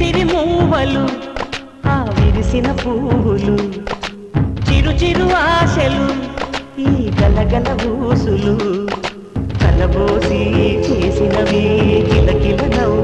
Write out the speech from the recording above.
సిరి మూవలు ఆ విరిసిన పువ్వులు చిరు చిరు ఆశలు ఈ గలగల ఊసులు కలబోసి చేసినవి కిలకిల నవ్వు